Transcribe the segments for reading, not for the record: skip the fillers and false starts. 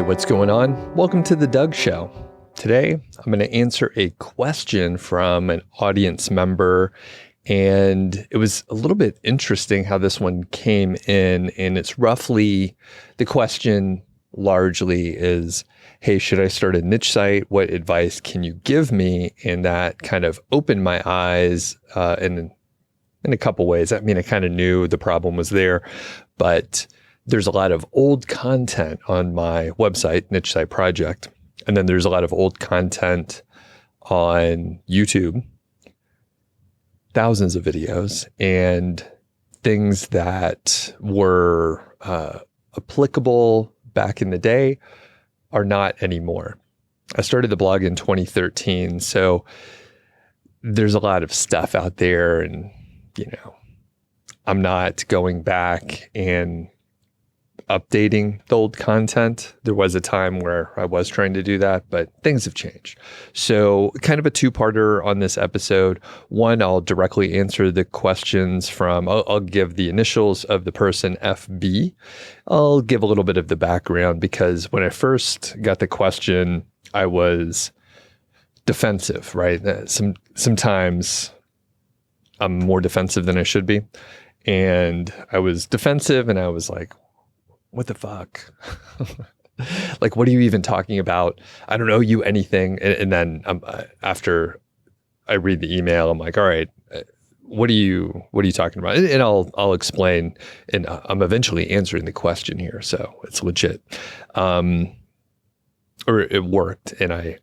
what's going on? Welcome to the Doug.Show. Today, I'm going to answer a question from an audience member, and it was a little bit interesting how this one came in, and it's roughly, the question largely is, hey, should I start a niche site? What advice can you give me? And that kind of opened my eyes in a couple ways. I mean, I kind of knew the problem was there, but there's a lot of old content on my website, Niche Site Project. And then there's a lot of old content on YouTube, thousands of videos, and things that were applicable back in the day are not anymore. I started the blog in 2013, so there's a lot of stuff out there, and I'm not going back and updating the old content. There was a time where I was trying to do that, but things have changed. So kind of a two-parter on this episode. One, I'll directly answer the questions from, I'll give the initials of the person, FB. I'll give a little bit of the background because when I first got the question, I was defensive, right? Sometimes I'm more defensive than I should be. And I was defensive and I was like, what the fuck? Like, what are you even talking about? I don't owe you anything. And then after I read the email, I'm like, all right, what are you talking about? And I'll explain, and I'm eventually answering the question here. So it's legit. Or it worked. And I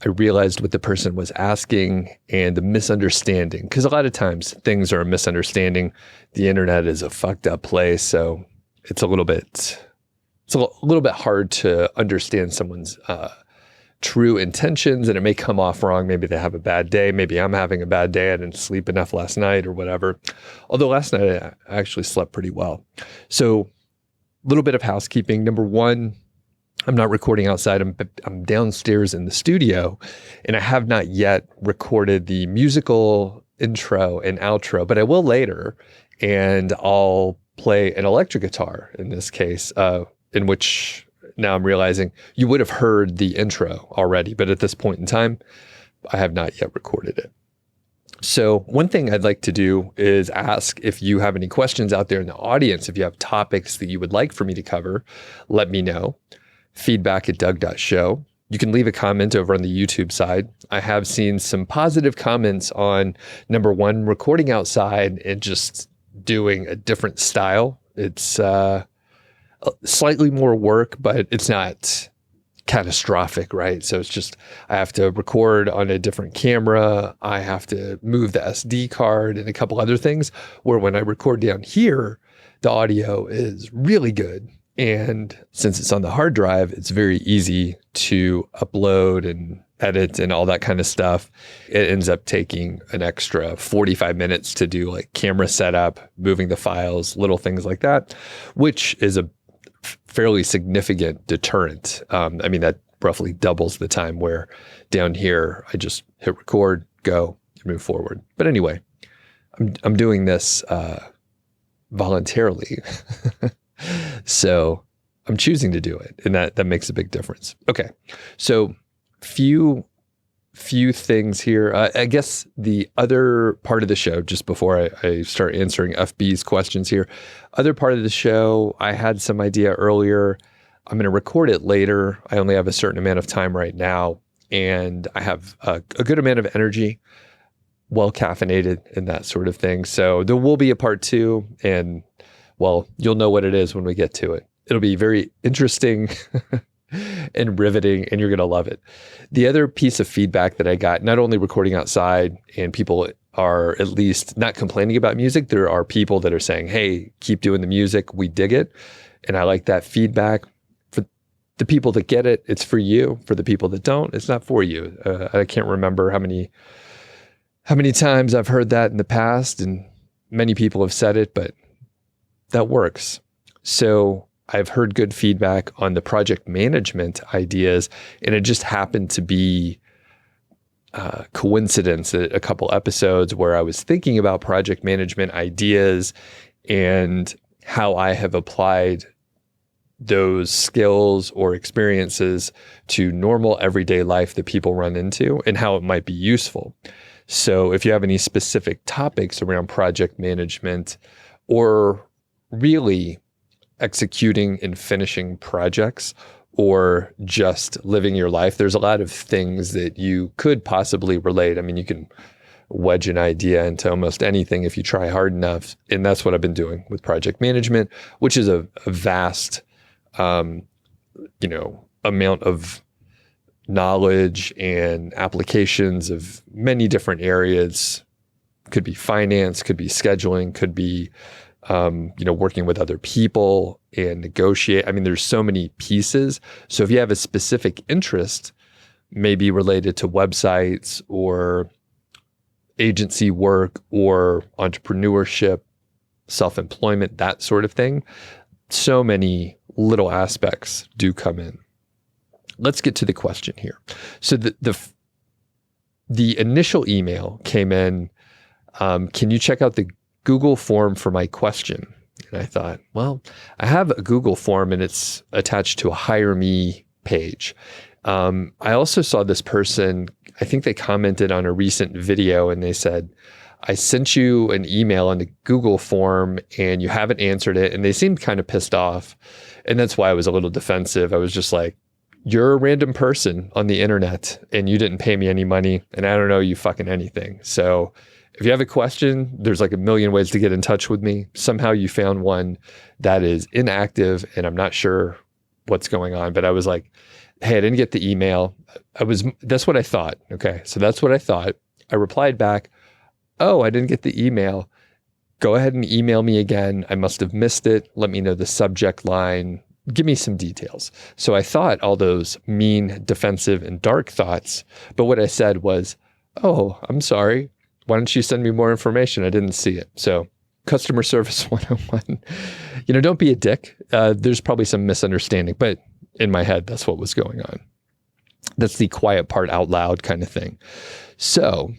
realized what the person was asking and the misunderstanding, because a lot of times things are a misunderstanding. The internet is a fucked up place, so it's a little bit hard to understand someone's true intentions, and it may come off wrong. Maybe they have a bad day. Maybe I'm having a bad day. I didn't sleep enough last night or whatever. Although last night I actually slept pretty well. So a little bit of housekeeping. Number one, I'm not recording outside. I'm downstairs in the studio, and I have not yet recorded the musical intro and outro, but I will later, and I'll play an electric guitar in this case, in which now I'm realizing you would have heard the intro already, but at this point in time, I have not yet recorded it. So one thing I'd like to do is ask if you have any questions out there in the audience. If you have topics that you would like for me to cover, let me know. Feedback@Doug.Show. You can leave a comment over on the YouTube side. I have seen some positive comments on, number one, recording outside and just doing a different style. It's slightly more work, but it's not catastrophic, right? So it's just, I have to record on a different camera. I have to move the SD card and a couple other things, where when I record down here, the audio is really good. And since it's on the hard drive, it's very easy to upload and edit and all that kind of stuff. It ends up taking an extra 45 minutes to do like camera setup, moving the files, little things like that, which is a fairly significant deterrent. I mean, that roughly doubles the time, where down here, I just hit record, go, and move forward. But anyway, I'm doing this voluntarily. So I'm choosing to do it, and that makes a big difference. Okay. So few things here. I guess the other part of the show, just before I start answering FB's questions here, other part of the show, I had some idea earlier. I'm going to record it later. I only have a certain amount of time right now, and I have a good amount of energy, well caffeinated and that sort of thing. So there will be a part two, and well, you'll know what it is when we get to it. It'll be very interesting and riveting, and you're going to love it. The other piece of feedback that I got, not only recording outside, and people are at least not complaining about music, there are people that are saying, hey, keep doing the music. We dig it. And I like that feedback. For the people that get it, it's for you. For the people that don't, it's not for you. I can't remember how many times I've heard that in the past, and many people have said it, but that works. So I've heard good feedback on the project management ideas, and it just happened to be coincidence that a couple episodes where I was thinking about project management ideas and how I have applied those skills or experiences to normal everyday life that people run into and how it might be useful. So if you have any specific topics around project management or really executing and finishing projects or just living your life, there's a lot of things that you could possibly relate. I mean, you can wedge an idea into almost anything if you try hard enough. And that's what I've been doing with project management, which is a vast, amount of knowledge and applications of many different areas. Could be finance, could be scheduling, could be, working with other people and negotiate. I mean, there's so many pieces. So if you have a specific interest, maybe related to websites or agency work or entrepreneurship, self-employment, that sort of thing, so many little aspects do come in. Let's get to the question here. So the initial email came in, can you check out the Google form for my question? And I thought, well, I have a Google form and it's attached to a Hire Me page. I also saw this person, I think they commented on a recent video and they said, I sent you an email on the Google form and you haven't answered it. And they seemed kind of pissed off. And that's why I was a little defensive. I was just like, you're a random person on the internet and you didn't pay me any money and I don't know you fucking anything. So if you have a question, there's like a million ways to get in touch with me. Somehow you found one that is inactive and I'm not sure what's going on, but I was like, hey, I didn't get the email. That's what I thought. Okay. So that's what I thought. I replied back, oh, I didn't get the email. Go ahead and email me again. I must have missed it. Let me know the subject line. Give me some details. So I thought all those mean, defensive, and dark thoughts. But what I said was, oh, I'm sorry. Why don't you send me more information? I didn't see it. So customer service 101, don't be a dick. There's probably some misunderstanding, but in my head, that's what was going on. That's the quiet part out loud kind of thing. So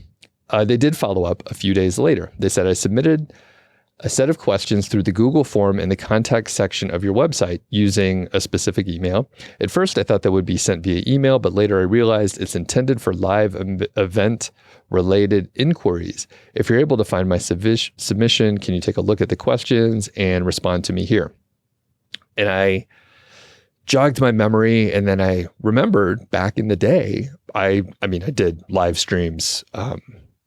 they did follow up a few days later. They said, I submitted a set of questions through the Google form in the contact section of your website using a specific email. At first, I thought that would be sent via email, but later I realized it's intended for live event-related inquiries. If you're able to find my submission, can you take a look at the questions and respond to me here? And I jogged my memory, and then I remembered back in the day, I did live streams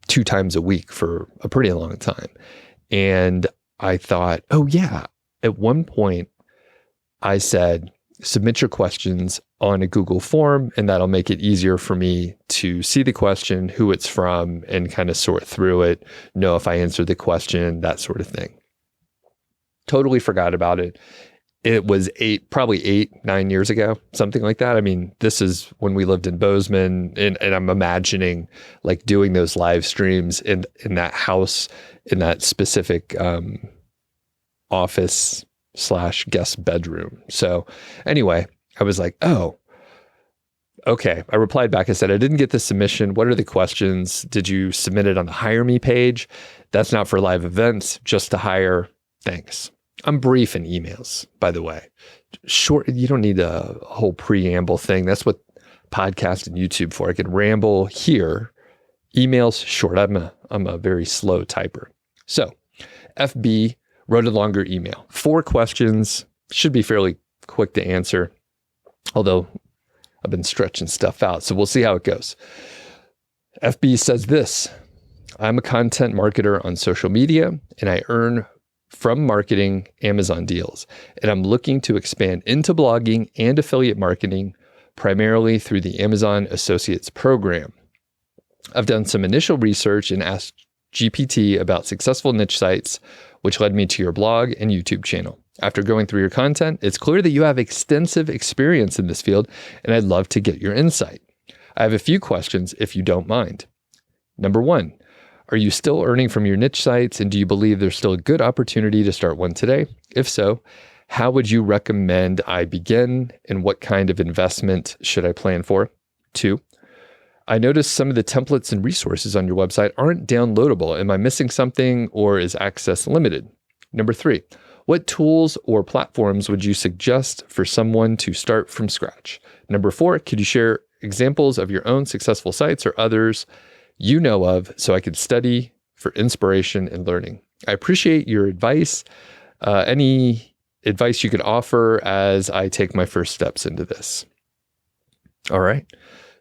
2 times a week for a pretty long time. And I thought, oh yeah, at one point I said, submit your questions on a Google form and that'll make it easier for me to see the question, who it's from, and kind of sort through it, know if I answered the question, that sort of thing. Totally forgot about it. It was 9 years ago, something like that. I mean, this is when we lived in Bozeman, and I'm imagining like doing those live streams in that house, in that specific office / guest bedroom. So anyway, I was like, oh, okay. I replied back. I said, I didn't get the submission. What are the questions? Did you submit it on the Hire Me page? That's not for live events, just to hire. Thanks. I'm brief in emails, by the way. Short, you don't need a whole preamble thing. That's what podcast and YouTube for. I can ramble here. Emails short. I'm a very slow typer. So FB wrote a longer email. 4 questions, should be fairly quick to answer, although I've been stretching stuff out. So we'll see how it goes. FB says this: I'm a content marketer on social media and I earn from marketing Amazon deals. And I'm looking to expand into blogging and affiliate marketing, primarily through the Amazon Associates program. I've done some initial research and asked GPT about successful niche sites, which led me to your blog and YouTube channel. After going through your content, it's clear that you have extensive experience in this field, and I'd love to get your insight. I have a few questions if you don't mind. Number 1, are you still earning from your niche sites, and do you believe there's still a good opportunity to start one today? If so, how would you recommend I begin, and what kind of investment should I plan for? 2, I noticed some of the templates and resources on your website aren't downloadable. Am I missing something, or is access limited? Number 3, What tools or platforms would you suggest for someone to start from scratch? Number 4, could you share examples of your own successful sites or others you know of so I could study for inspiration and learning? I appreciate your advice. Any advice you could offer as I take my first steps into this? All right.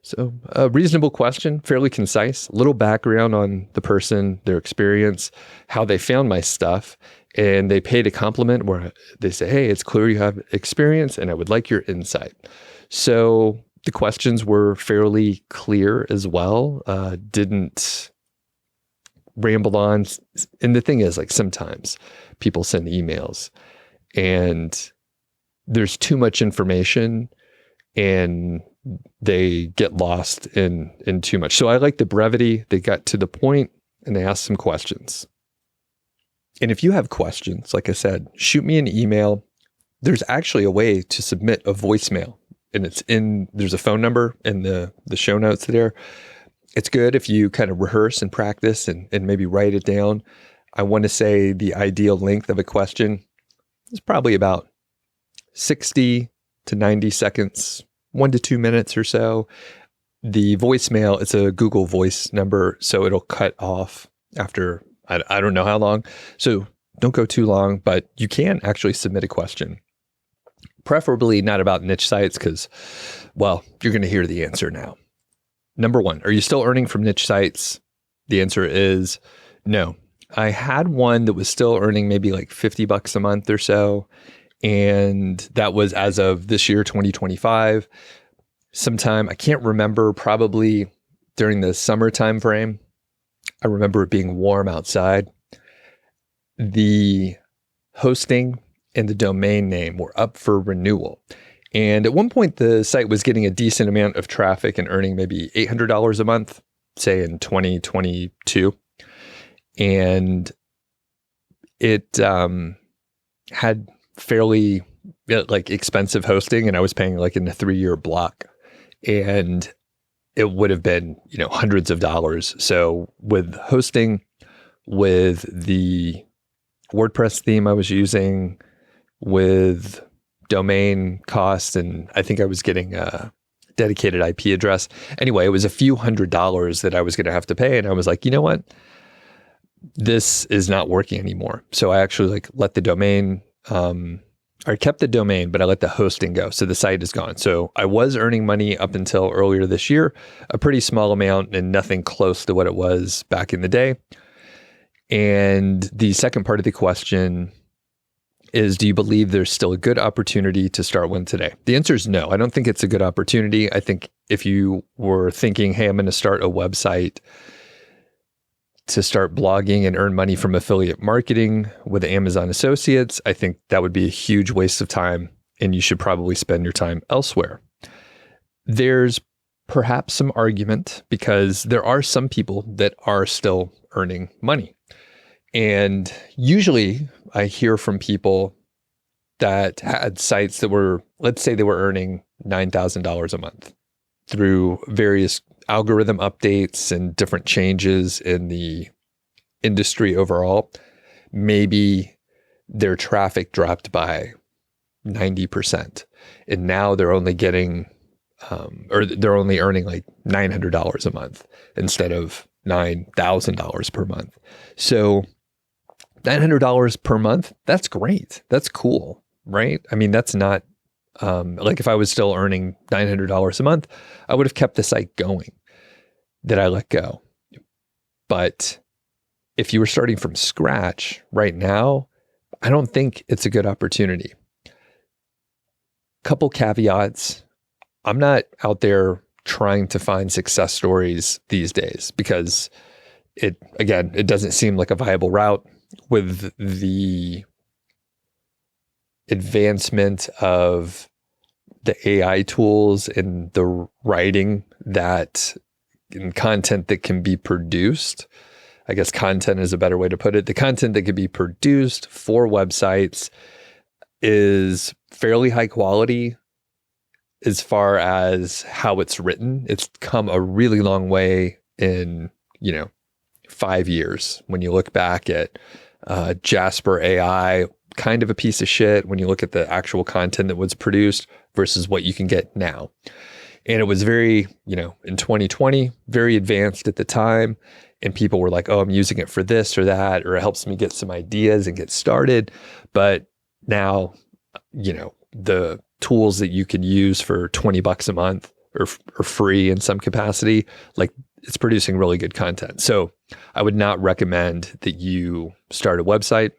So a reasonable question, fairly concise, a little background on the person, their experience, how they found my stuff. And they paid a compliment where they say, hey, it's clear you have experience and I would like your insight. So the questions were fairly clear as well. Didn't ramble on. And the thing is, like, sometimes people send emails and there's too much information and they get lost in too much. So I like the brevity. They got to the point and they asked some questions. And if you have questions, like I said, shoot me an email. There's actually a way to submit a voicemail, and there's a phone number in the show notes there. It's good if you kind of rehearse and practice and maybe write it down. I want to say the ideal length of a question is probably about 60 to 90 seconds, 1 to 2 minutes or so. The voicemail, it's a Google Voice number, so it'll cut off after I don't know how long. So don't go too long, but you can actually submit a question. Preferably not about niche sites because, well, you're going to hear the answer now. Number 1, are you still earning from niche sites? The answer is no. I had one that was still earning maybe like $50 a month or so. And that was as of this year, 2025. Sometime, I can't remember, probably during the summer time frame. I remember it being warm outside. The hosting and the domain name were up for renewal. And at one point, the site was getting a decent amount of traffic and earning maybe $800 a month, say in 2022. And it had fairly like expensive hosting, and I was paying like in a 3-year block. And it would have been, hundreds of dollars. So with hosting, with the WordPress theme I was using, with domain costs, and I think I was getting a dedicated IP address. Anyway, it was a few $100s that I was going to have to pay. And I was like, you know what? This is not working anymore. So I actually let the domain, I kept the domain, but I let the hosting go. So the site is gone. So I was earning money up until earlier this year, a pretty small amount and nothing close to what it was back in the day. And the second part of the question is, do you believe there's still a good opportunity to start one today? The answer is no. I don't think it's a good opportunity. I think if you were thinking, hey, I'm going to start a website to start blogging and earn money from affiliate marketing with Amazon associates, I think that would be a huge waste of time, and you should probably spend your time elsewhere. There's perhaps some argument because there are some people that are still earning money. And usually I hear from people that had sites that were, let's say they were earning $9,000 a month through various algorithm updates and different changes in the industry overall. Maybe their traffic dropped by 90%. And now they're only getting, or they're only earning like $900 a month instead of $9,000 per month. So $900 per month, that's great. That's cool, right? I mean, that's not, like if I was still earning $900 a month, I would have kept the site going that I let go. But if you were starting from scratch right now, I don't think it's a good opportunity. Couple caveats. I'm not out there trying to find success stories these days because it doesn't seem like a viable route with the advancement of the AI tools and the writing that and content that can be produced. I guess content is a better way to put it. The content that can be produced for websites is fairly high quality as far as how it's written. It's come a really long way in, 5 years. When you look back at Jasper AI, kind of a piece of shit when you look at the actual content that was produced versus what you can get now. And it was very, in 2020, very advanced at the time. And people were like, oh, I'm using it for this or that, or it helps me get some ideas and get started. But now, the tools that you can use for $20 a month or free in some capacity, like it's producing really good content. So I would not recommend that you start a website.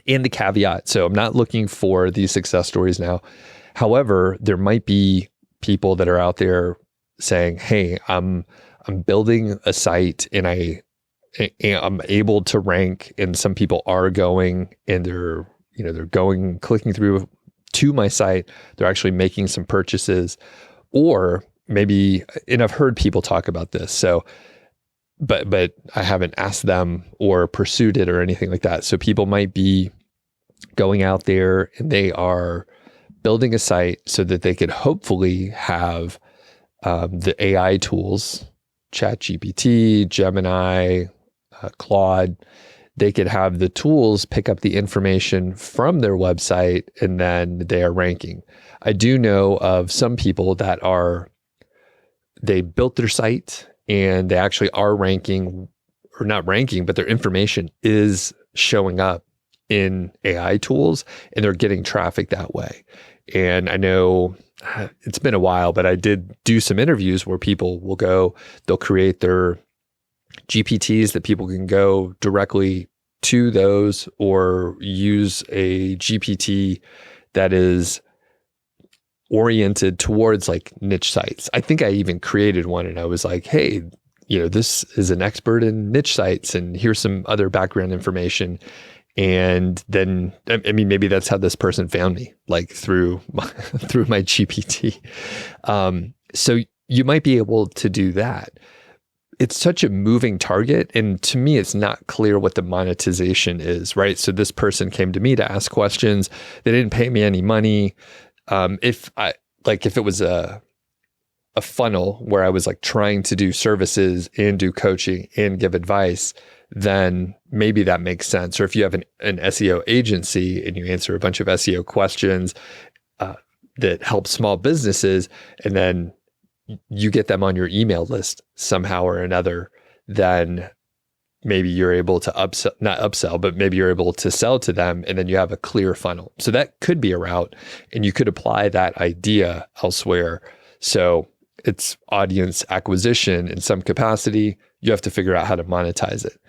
And the caveat, so I'm not looking for these success stories now. However, there might be people that are out there saying, hey, I'm building a site and I'm able to rank, and some people are going and they're going, clicking through to my site. They're actually making some purchases, or maybe, and I've heard people talk about this. So, but I haven't asked them or pursued it or anything like that. So people might be going out there and they are building a site so that they could hopefully have the AI tools, ChatGPT, Gemini, Claude. They could have the tools pick up the information from their website, and then they are ranking. I do know of some people that they built their site and they actually are ranking, or not ranking, but their information is showing up in AI tools and they're getting traffic that way. And I know it's been a while, but I did do some interviews where people will they'll create their GPTs that people can go directly to those, or use a GPT that is oriented towards like niche sites. I think I even created one and I was like, hey, this is an expert in niche sites and here's some other background information. And then, maybe that's how this person found me, like through my GPT. So you might be able to do that. It's such a moving target. And to me, it's not clear what the monetization is, right? So this person came to me to ask questions. They didn't pay me any money. If it was a funnel where I was like trying to do services and do coaching and give advice, then maybe that makes sense. Or if you have an SEO agency and you answer a bunch of SEO questions that help small businesses, and then you get them on your email list somehow or another, then maybe you're able to not upsell, but maybe you're able to sell to them, and then you have a clear funnel. So that could be a route, and you could apply that idea elsewhere. So it's audience acquisition in some capacity. You have to figure out how to monetize it.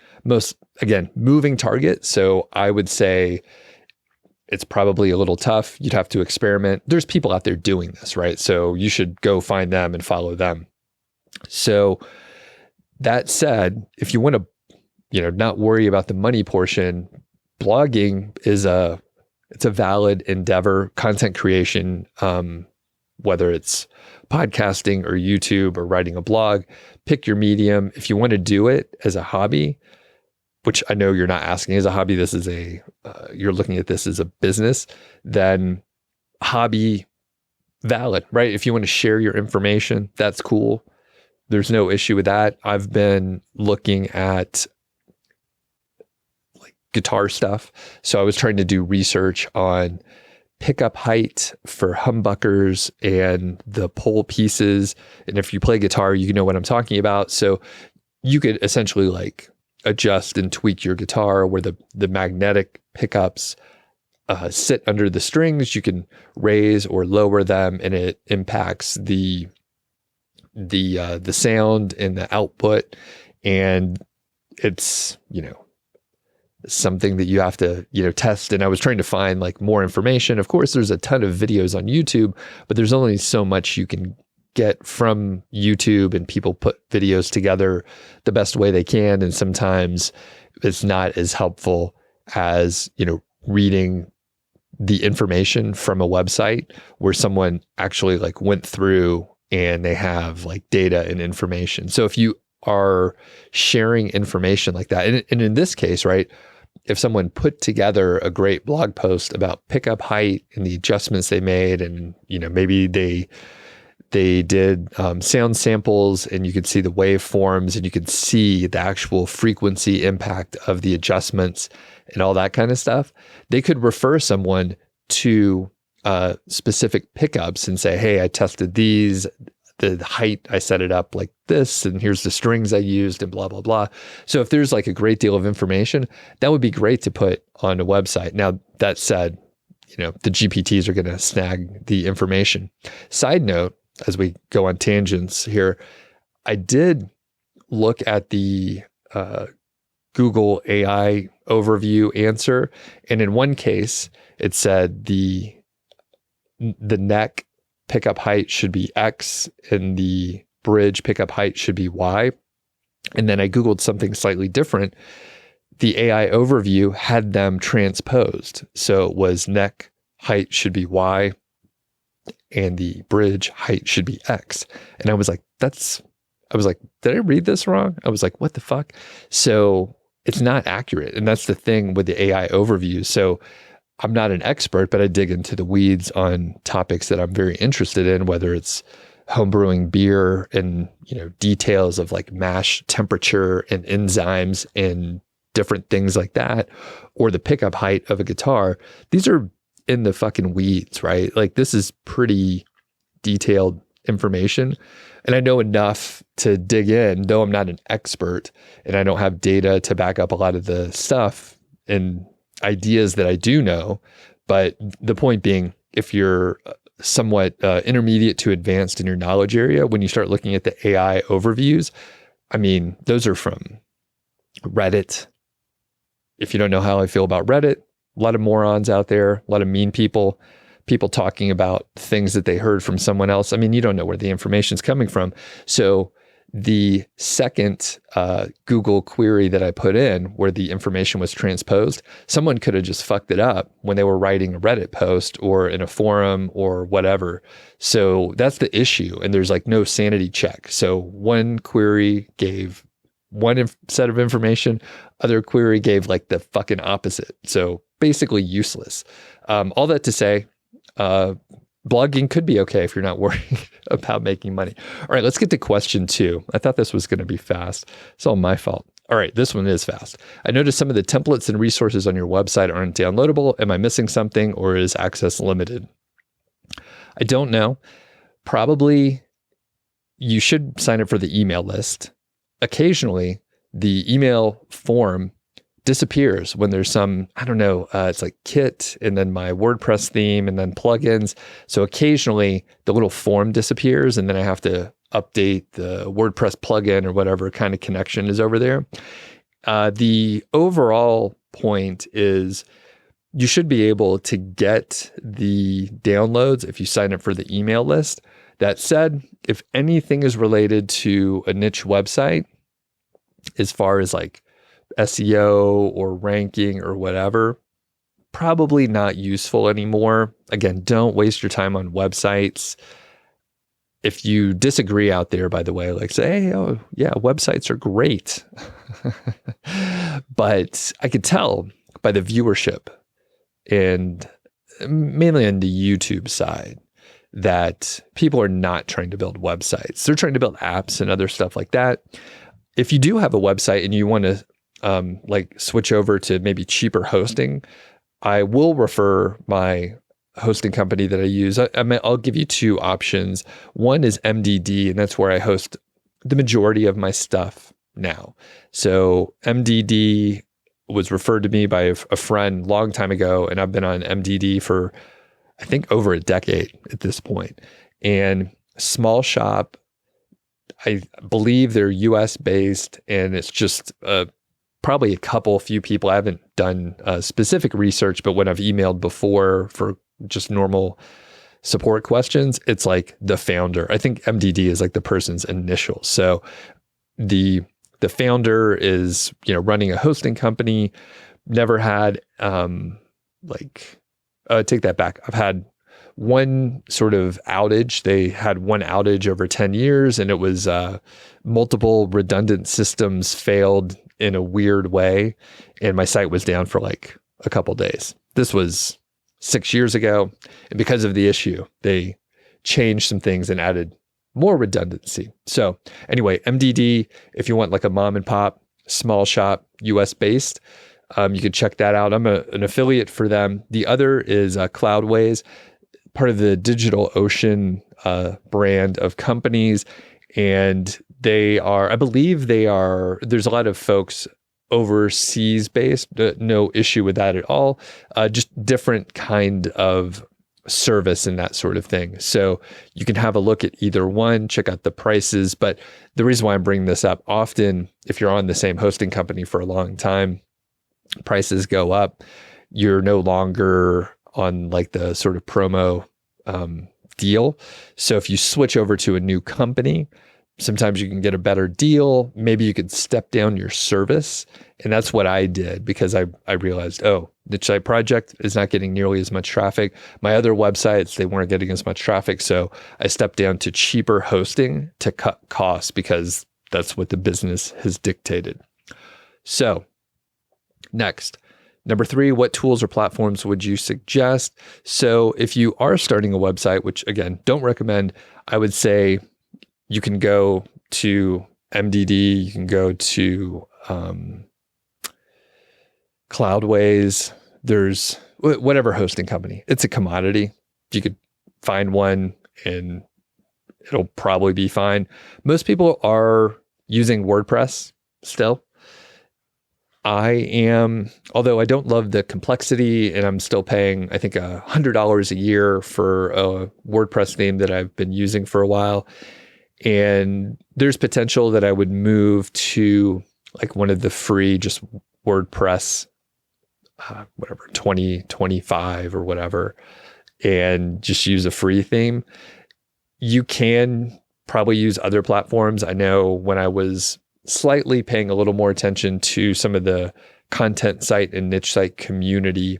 Moving target. So I would say it's probably a little tough. You'd have to experiment. There's people out there doing this, right? So you should go find them and follow them. So that said, if you want to, not worry about the money portion, blogging is it's a valid endeavor. Content creation, whether it's podcasting or YouTube or writing a blog, pick your medium. If you want to do it as a hobby, which I know you're not asking as a hobby, this is you're looking at this as a business, then hobby valid, right? If you want to share your information, that's cool. There's no issue with that. I've been looking at like guitar stuff. So I was trying to do research on pickup height for humbuckers and the pole pieces. And if you play guitar, you know what I'm talking about. So you could essentially like adjust and tweak your guitar where the magnetic pickups sit under the strings. You can raise or lower them, and it impacts the sound and the output. And it's, something that you have to, test. And I was trying to find like more information. Of course, there's a ton of videos on YouTube, but there's only so much you can get from YouTube, and people put videos together the best way they can. And sometimes it's not as helpful as, reading the information from a website where someone actually like went through and they have like data and information. So if you are sharing information like that, and in this case, right, if someone put together a great blog post about pickup height and the adjustments they made, and maybe They did sound samples, and you could see the waveforms, and you could see the actual frequency impact of the adjustments and all that kind of stuff. They could refer someone to specific pickups and say, hey, I tested these, the height, I set it up like this, and here's the strings I used, and blah, blah, blah. So if there's like a great deal of information, that would be great to put on a website. Now, that said, the GPTs are going to snag the information. Side note, as we go on tangents here, I did look at the Google AI overview answer. And in one case, it said the neck pickup height should be X and the bridge pickup height should be Y. And then I Googled something slightly different. The AI overview had them transposed. So it was neck height should be Y and the bridge height should be X. And I was like, did I read this wrong? I was like, what the fuck? So it's not accurate. And that's the thing with the AI overview. So I'm not an expert, but I dig into the weeds on topics that I'm very interested in, whether it's homebrewing beer and, details of like mash temperature and enzymes and different things like that, or the pickup height of a guitar. These are in the fucking weeds, right? Like this is pretty detailed information. And I know enough to dig in, though I'm not an expert and I don't have data to back up a lot of the stuff and ideas that I do know. But the point being, if you're somewhat intermediate to advanced in your knowledge area, when you start looking at the AI overviews, I mean, those are from Reddit. If you don't know how I feel about Reddit, a lot of morons out there, a lot of mean people talking about things that they heard from someone else. I mean, you don't know where the information's coming from. So the second Google query that I put in where the information was transposed, someone could have just fucked it up when they were writing a Reddit post or in a forum or whatever. So that's the issue. And there's like no sanity check. So one query gave one set of information, other query gave like the fucking opposite. So basically useless. All that to say, blogging could be okay if you're not worried about making money. All right, let's get to question 2. I thought this was going to be fast. It's all my fault. All right, this one is fast. I noticed some of the templates and resources on your website aren't downloadable. Am I missing something or is access limited? I don't know. Probably you should sign up for the email list. Occasionally, the email form disappears when there's some, I don't know, it's like kit and then my WordPress theme and then plugins. So occasionally the little form disappears and then I have to update the WordPress plugin or whatever kind of connection is over there. The overall point is you should be able to get the downloads if you sign up for the email list. That said, if anything is related to a niche website, as far as like SEO or ranking or whatever, probably not useful anymore. Again, don't waste your time on websites. If you disagree out there, by the way, like say, hey, oh yeah, websites are great. But I could tell by the viewership and mainly on the YouTube side that people are not trying to build websites. They're trying to build apps and other stuff like that. If you do have a website and you want to like switch over to maybe cheaper hosting, I will refer my hosting company that I use. I'll give you 2 options. One is MDD, and that's where I host the majority of my stuff now. So MDD was referred to me by a friend long time ago, and I've been on MDD for, I think, over a decade at this point. And small shop, I believe they're US based, and it's just probably a few people. I haven't done specific research, but when I've emailed before for just normal support questions, it's like the founder. I think MDD is like the person's initials. So the founder is, running a hosting company. Never had take that back. I've had one sort of outage. They had one outage over 10 years, and it was multiple redundant systems failed in a weird way, and my site was down for like a couple days. This was 6 years ago, and because of the issue, they changed some things and added more redundancy. So anyway, MDD, if you want like a mom and pop, small shop, US based, you can check that out. I'm an affiliate for them. The other is Cloudways, part of the DigitalOcean brand of companies. And they are, I believe they are, there's a lot of folks overseas based, no issue with that at all. Just different kind of service and that sort of thing. So you can have a look at either one, check out the prices. But the reason why I'm bringing this up, often if you're on the same hosting company for a long time, prices go up. You're no longer on like the sort of promo deal. So if you switch over to a new company, sometimes you can get a better deal. Maybe you could step down your service. And that's what I did, because I realized, oh, Niche Site Project is not getting nearly as much traffic. My other websites, they weren't getting as much traffic. So I stepped down to cheaper hosting to cut costs, because that's what the business has dictated. So next, number 3, what tools or platforms would you suggest? So if you are starting a website, which again, don't recommend, I would say you can go to MDD, you can go to Cloudways, there's whatever hosting company. It's a commodity. You could find one and it'll probably be fine. Most people are using WordPress still. I am, although I don't love the complexity, and I'm still paying, I think, $100 a year for a WordPress theme that I've been using for a while. And there's potential that I would move to like one of the free just WordPress, whatever, 2025 or whatever, and just use a free theme. You can probably use other platforms. I know when I was slightly paying a little more attention to some of the content site and niche site community,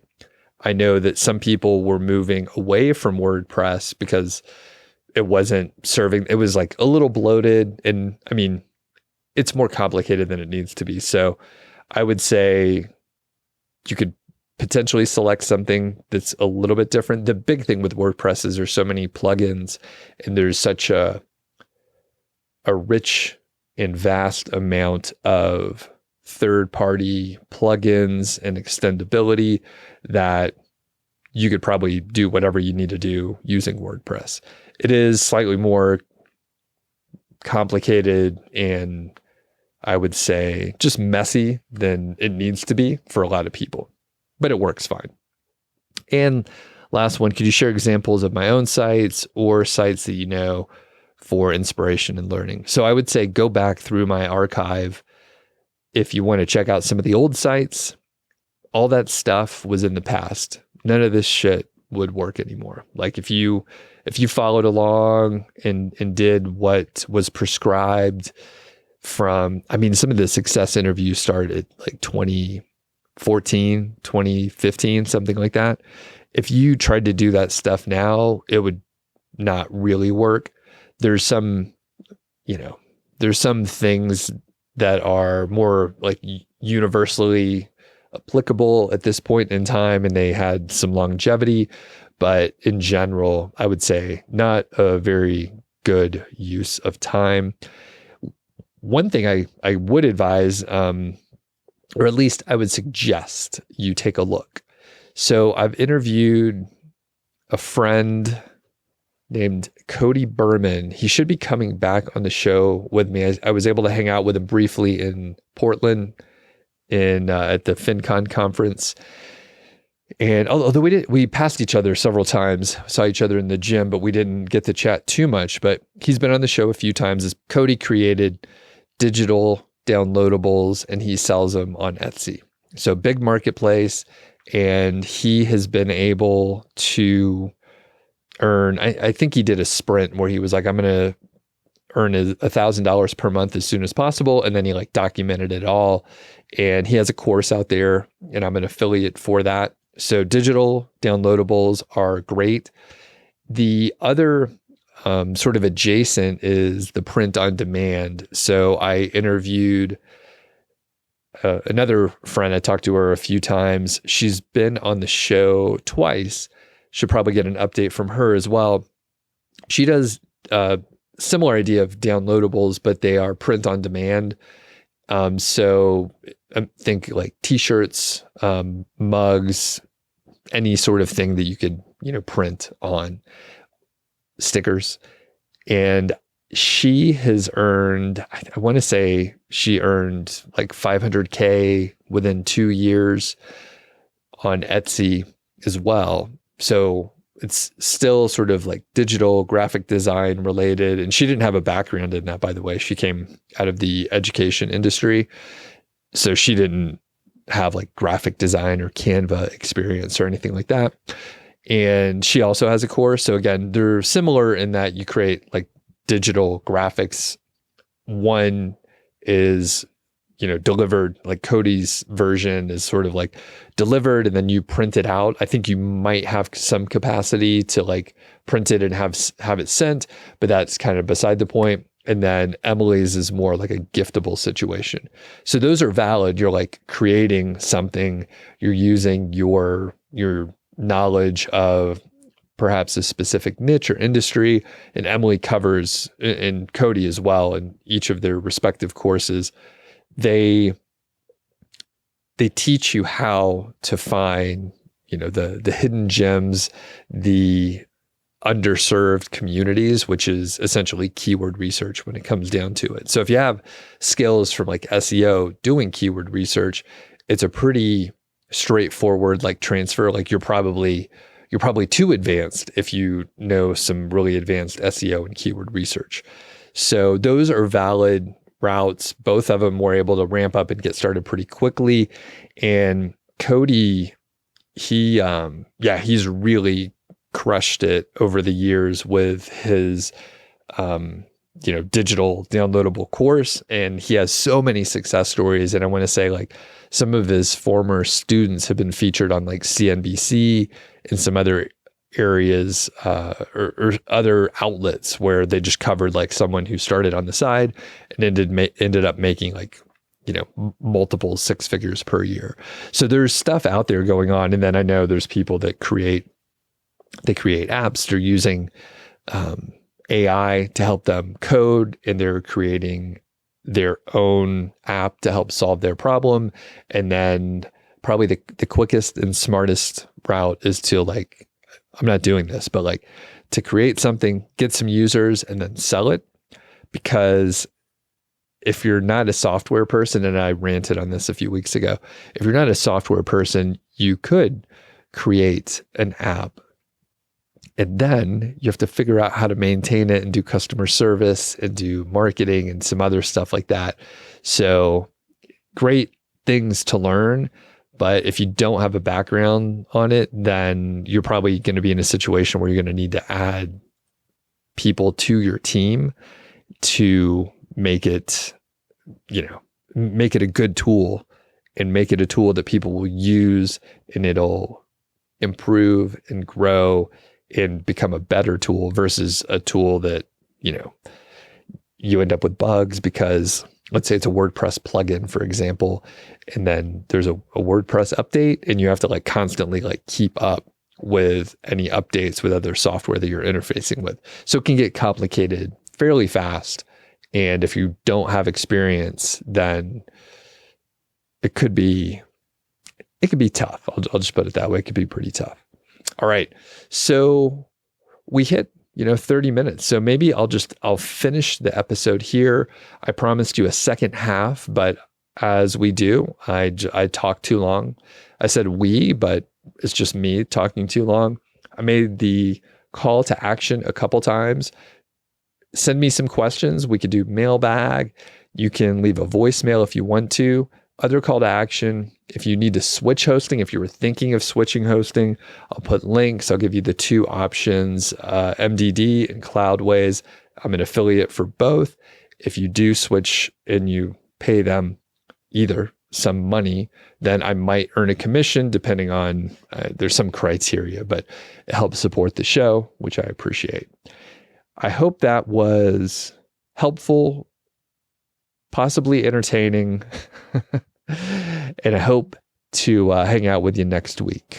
I know that some people were moving away from WordPress because it wasn't serving. It was like a little bloated. And I mean, it's more complicated than it needs to be. So I would say you could potentially select something that's a little bit different. The big thing with WordPress is there's so many plugins, and there's such a rich and vast amount of third-party plugins and extendability that you could probably do whatever you need to do using WordPress. It is slightly more complicated and I would say just messy than it needs to be for a lot of people, but it works fine. And last one, could you share examples of my own sites or sites that you know for inspiration and learning? So I would say go back through my archive. If you want to check out some of the old sites, all that stuff was in the past. None of this shit would work anymore. Like if you followed along and did what was prescribed from, I mean, some of the success interviews started like 2014, 2015, something like that. If you tried to do that stuff now, it would not really work. There's some things that are more like universally applicable at this point in time, and they had some longevity, but in general, I would say not a very good use of time. One thing I would advise, or at least I would suggest you take a look. So I've interviewed a friend named Cody Berman. He should be coming back on the show with me. I was able to hang out with him briefly in Portland at the FinCon conference. And although we passed each other several times, saw each other in the gym, but we didn't get to chat too much. But he's been on the show a few times. Cody created digital downloadables and he sells them on Etsy. So big marketplace. And he has been able to earn, I think he did a sprint where he was like, I'm going to earn $1,000 per month as soon as possible. And then he like documented it all. And he has a course out there and I'm an affiliate for that. So digital downloadables are great. The other sort of adjacent is the print on demand. So I interviewed another friend. I talked to her a few times. She's been on the show twice. Should probably get an update from her as well. She does a similar idea of downloadables, but they are print on demand. So I think like t-shirts, mugs, any sort of thing that you could, print on, stickers. And she has earned, I want to say she earned like 500K within 2 years on Etsy as well. So it's still sort of like digital graphic design related. And she didn't have a background in that, by the way. She came out of the education industry. So she didn't have like graphic design or Canva experience or anything like that. And she also has a course. So again, they're similar in that you create like digital graphics. One is, delivered, like Cody's version is sort of like delivered and then you print it out. I think you might have some capacity to like print it and have it sent, but that's kind of beside the point. And then Emily's is more like a giftable situation. So those are valid. You're like creating something, you're using your knowledge of perhaps a specific niche or industry, and Emily covers, and Cody as well, in each of their respective courses. They teach you how to find, the hidden gems, the underserved communities, which is essentially keyword research when it comes down to it. So if you have skills from like SEO doing keyword research, it's a pretty straightforward like transfer. Like you're probably too advanced if you know some really advanced SEO and keyword research. So those are valid routes. Both of them were able to ramp up and get started pretty quickly. And Cody, he's really crushed it over the years with his, digital downloadable course. And he has so many success stories. And I want to say like some of his former students have been featured on like CNBC and some other areas, or other outlets where they just covered like someone who started on the side and ended up making like, multiple six figures per year. So there's stuff out there going on. And then I know there's people that create apps. They're using AI to help them code, and they're creating their own app to help solve their problem. And then probably the quickest and smartest route is to like, I'm not doing this, but like to create something, get some users, and then sell it. Because if you're not a software person, and I ranted on this a few weeks ago, if you're not a software person, you could create an app and then you have to figure out how to maintain it and do customer service and do marketing and some other stuff like that. So great things to learn. But if you don't have a background on it, then you're probably going to be in a situation where you're going to need to add people to your team to make it, make it a good tool and make it a tool that people will use, and it'll improve and grow and become a better tool versus a tool that, you end up with bugs because let's say it's a WordPress plugin, for example, and then there's a WordPress update and you have to like constantly like keep up with any updates with other software that you're interfacing with. So it can get complicated fairly fast. And if you don't have experience, then it could be tough. I'll just put it that way. It could be pretty tough. All right. So we hit, 30 minutes. So maybe I'll finish the episode here. I promised you a second half, but as we do, I talk too long. I said we, but it's just me talking too long. I made the call to action a couple times. Send me some questions. We could do mailbag. You can leave a voicemail if you want to. Other call to action, if you need to switch hosting, if you were thinking of switching hosting, I'll put links. I'll give you the two options, MDD and Cloudways. I'm an affiliate for both. If you do switch and you pay them either some money, then I might earn a commission depending on, there's some criteria, but it helps support the show, which I appreciate. I hope that was helpful, possibly entertaining, and I hope to hang out with you next week.